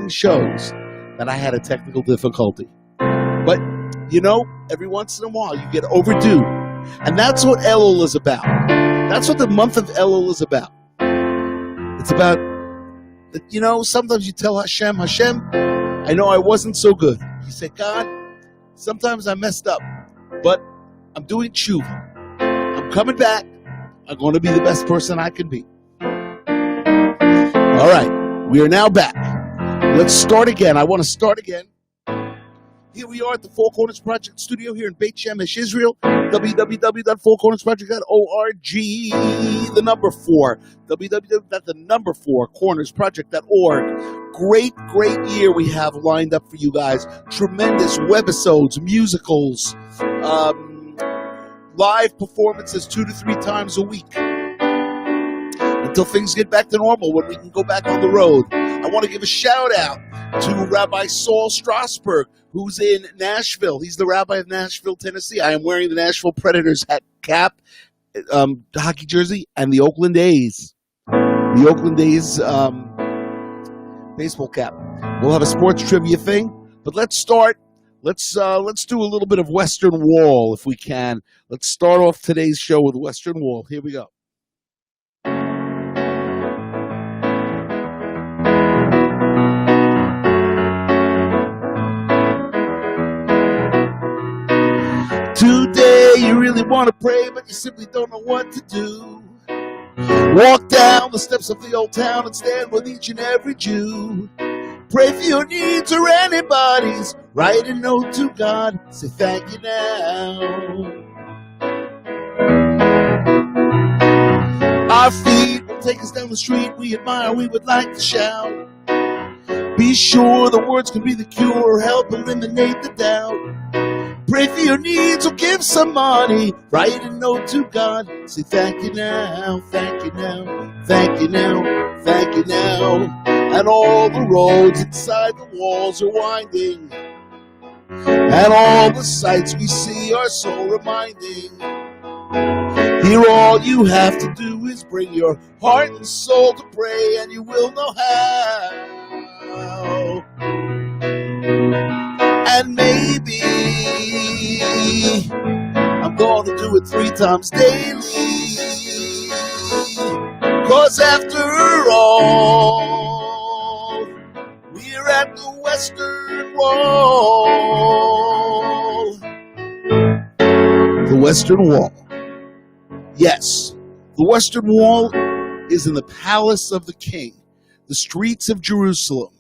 one shows that I had a technical difficulty. But, you know, every once in a while you get overdue. And that's what Elul is about. That's what the month of Elul is about. It's about, you know, sometimes you tell Hashem, I know I wasn't so good. You say, God, sometimes I messed up, but I'm doing tshuva. I'm coming back. I'm going to be the best person I can be. All right, we are now back. Let's start again. I want to start again. Here we are at the Four Corners Project studio here in Beit Shemesh, Israel. www.fourcornersproject.org. The number 4. www.4cornersproject.org. Great year we have lined up for you guys. Tremendous webisodes, musicals, live performances 2 to 3 times a week. Until things get back to normal, when we can go back on the road. I want to give a shout out to Rabbi Saul Strasberg, who's in Nashville. He's the rabbi of Nashville, Tennessee. I am wearing the Nashville Predators hat, cap, hockey jersey, and the Oakland A's. The Oakland A's baseball cap. We'll have a sports trivia thing, but let's start. Let's do a little bit of Western Wall if we can. Let's start off today's show with Western Wall. Here we go. Today you really want to pray, but you simply don't know what to do. Walk down the steps of the old town and stand with each and every Jew. Pray for your needs or anybody's. Write a note to God. Say thank you now. Our feet will take us down the street. We admire, we would like to shout. Be sure the words can be the cure. Help eliminate the doubt. Pray for your needs or give some money. Write a note to God. Say thank you now, thank you now, thank you now, thank you now. And all the roads inside the walls are winding. And all the sights we see are so reminding. Here all you have to do is bring your heart and soul to pray, and you will know how. And maybe I'm going to do it 3 times daily. 'Cause after all, we're at the Western Wall. The Western Wall. Yes, the Western Wall is in the palace of the king, the streets of Jerusalem.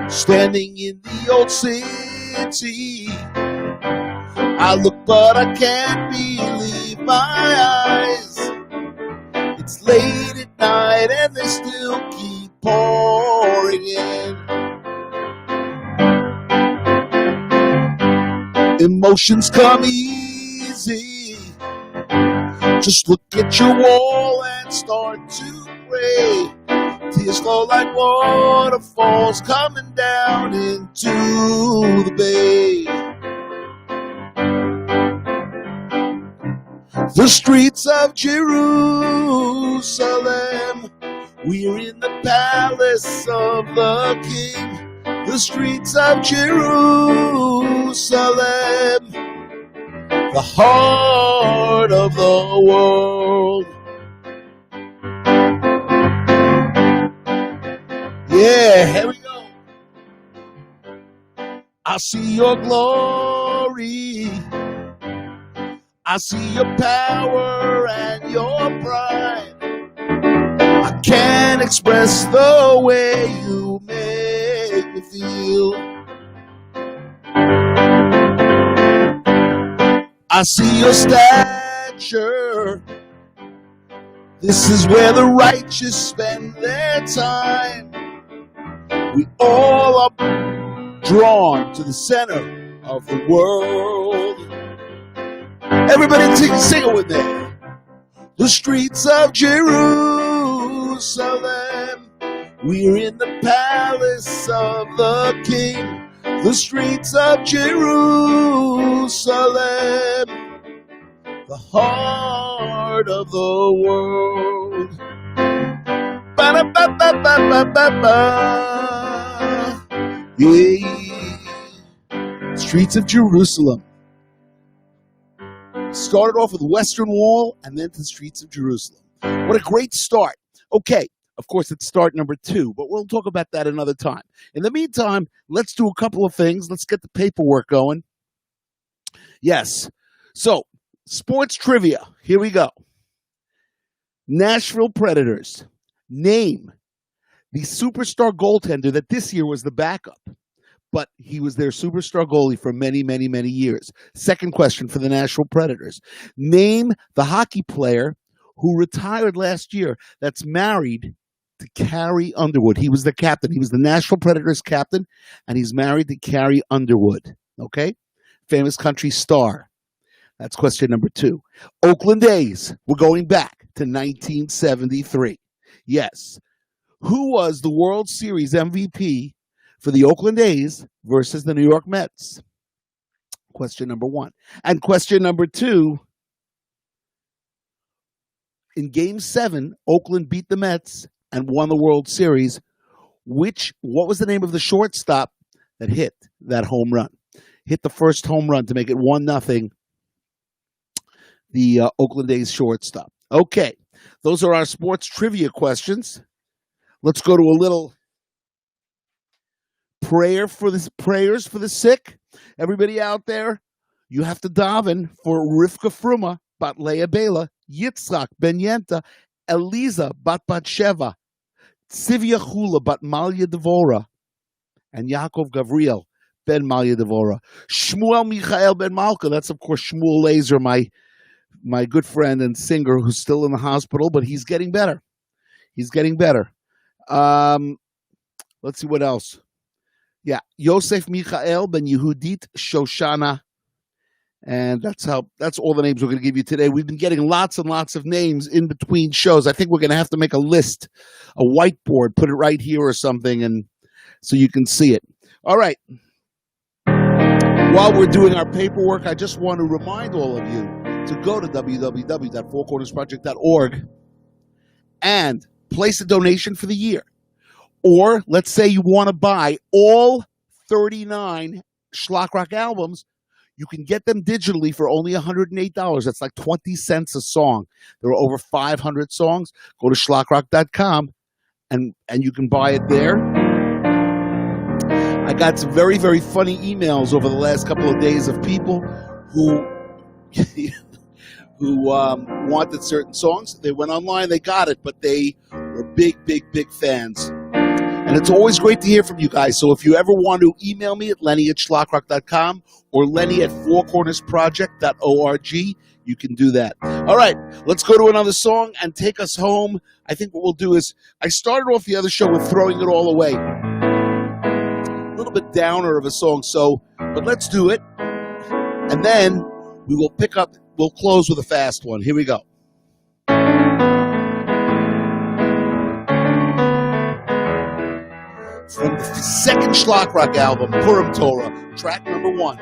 Standing in the old city, I look but I can't believe my eyes. It's late at night and they still keep pouring in. Emotions come easy. Just look at your wall and start to pray. Tears flow like waterfalls coming down into the bay. The streets of Jerusalem, we're in the palace of the King. The streets of Jerusalem, the heart of the world. Yeah, here we go. I see your glory. I see your power and your pride. I can't express the way you make me feel. I see your stature. This is where the righteous spend their time. We all are drawn to the center of the world. Everybody sing it with me. The streets of Jerusalem, we're in the palace of the King. The streets of Jerusalem, the heart of the world. Yeah. Streets of Jerusalem. Started off with Western Wall and then to the Streets of Jerusalem. What a great start. Okay, of course, it's start number 2, but we'll talk about that another time. In the meantime, let's do a couple of things. Let's get the paperwork going. Yes. So, sports trivia. Here we go. Nashville Predators. Name the superstar goaltender that this year was the backup, but he was their superstar goalie for many, many, many years. Second question for the Nashville Predators. Name the hockey player who retired last year that's married to Carrie Underwood. He was the captain. He was the Nashville Predators captain, and he's married to Carrie Underwood. Okay? Famous country star. That's question number 2. Oakland A's. We're going back to 1973. Yes. Who was the World Series MVP for the Oakland A's versus the New York Mets? Question number 1. And question number 2, in Game 7, Oakland beat the Mets and won the World Series. What was the name of the shortstop that hit that home run? Hit the first home run to make it 1-0. The Oakland A's shortstop. Okay, those are our sports trivia questions. Let's go to a little prayers for the sick. Everybody out there, you have to daven for Rivka Fruma, Bat Leah Bela, Yitzchak Ben Yenta, Eliza Bat Batsheva, Tzivia Chula Bat Malya Devora, and Yaakov Gavriel Ben Malya Devora. Shmuel Michael Ben Malka, that's of course Shmuel Laser, my good friend and singer who's still in the hospital, but he's getting better. He's getting better. Let's see what else. Yeah, Yosef Michael Ben Yehudit Shoshana. And that's all the names we're going to give you today. We've been getting lots and lots of names in between shows. I think we're going to have to make a list, a whiteboard, put it right here or something, and so you can see it. All right. While we're doing our paperwork, I just want to remind all of you to go to www.fourcornersproject.org and place a donation for the year. Or let's say you want to buy all 39 Schlock Rock albums. You can get them digitally for only $108. That's like 20 cents a song. There are over 500 songs. Go to schlockrock.com and you can buy it there. I got some very, very funny emails over the last couple of days of people who wanted certain songs. They went online, they got it, but they were big, big, big fans. And it's always great to hear from you guys. So if you ever want to email me at lenny@schlockrock.com or lenny@fourcornersproject.org, you can do that. All right, let's go to another song and take us home. I think what we'll do is, I started off the other show with Throwing It All Away. A little bit downer of a song, but let's do it. And then we'll close with a fast one. Here we go. From the second Schlock Rock album, Purim Torah, track number 1.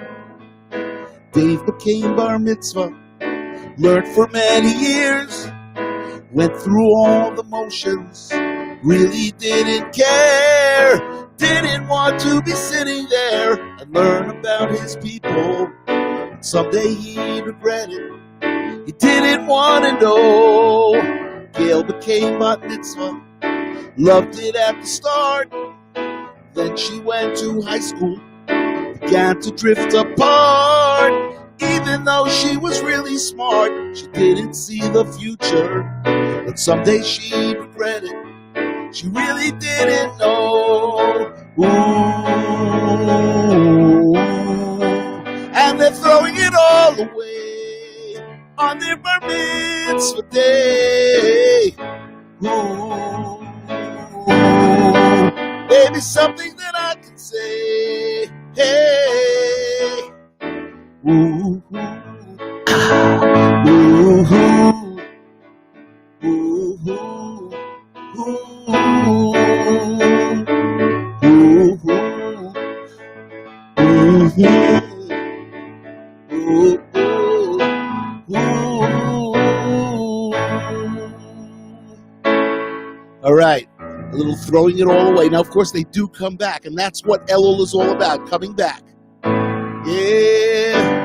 Dave became bar mitzvah, learned for many years, went through all the motions, really didn't care, didn't want to be sitting there and learn about his people. Someday he'd regret it, he didn't want to know. Gail became bat mitzvah, loved it at the start. Then she went to high school, began to drift apart. Even though she was really smart, she didn't see the future. But someday she'd regret it, she really didn't know. Ooh. And they're throwing it all away on their bar mitzvah day. Ooh. Maybe something that I can say. Hey, ooh, ooh, ooh, ooh. All right. A little throwing it all away. Now, of course, they do come back, and that's what Elul is all about, coming back. Yeah.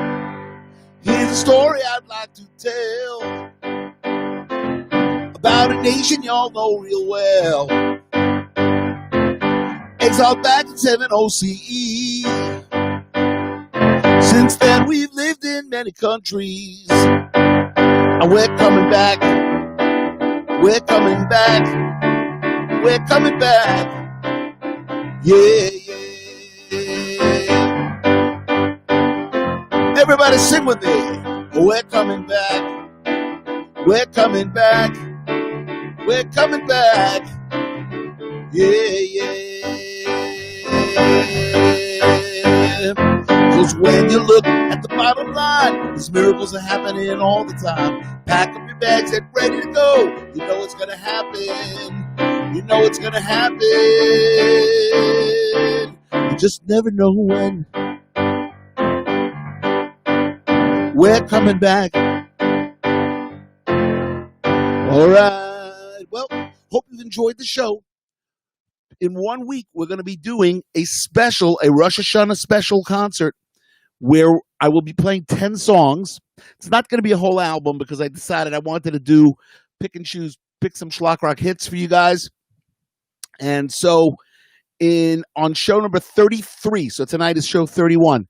Here's a story I'd like to tell about a nation y'all know real well. Exiled back in 70 CE. Since then, we've lived in many countries. And we're coming back. We're coming back. We're coming back. Yeah, yeah. Everybody sing with me. We're coming back. We're coming back. We're coming back. Yeah, yeah. Cause when you look at the bottom line, these miracles are happening all the time. Pack up your bags and ready to go. You know it's gonna happen. You know it's gonna happen. You just never know when. We're coming back. All right. Well, hope you've enjoyed the show. In 1 week, we're going to be doing a Rosh Hashanah special concert where I will be playing 10 songs. It's not going to be a whole album because I decided I wanted to do pick and choose, pick some schlock rock hits for you guys. And so on show number 33, so tonight is show 31,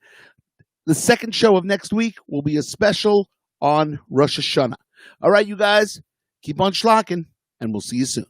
the second show of next week will be a special on Rosh Hashanah. All right, you guys, keep on schlocking, and we'll see you soon.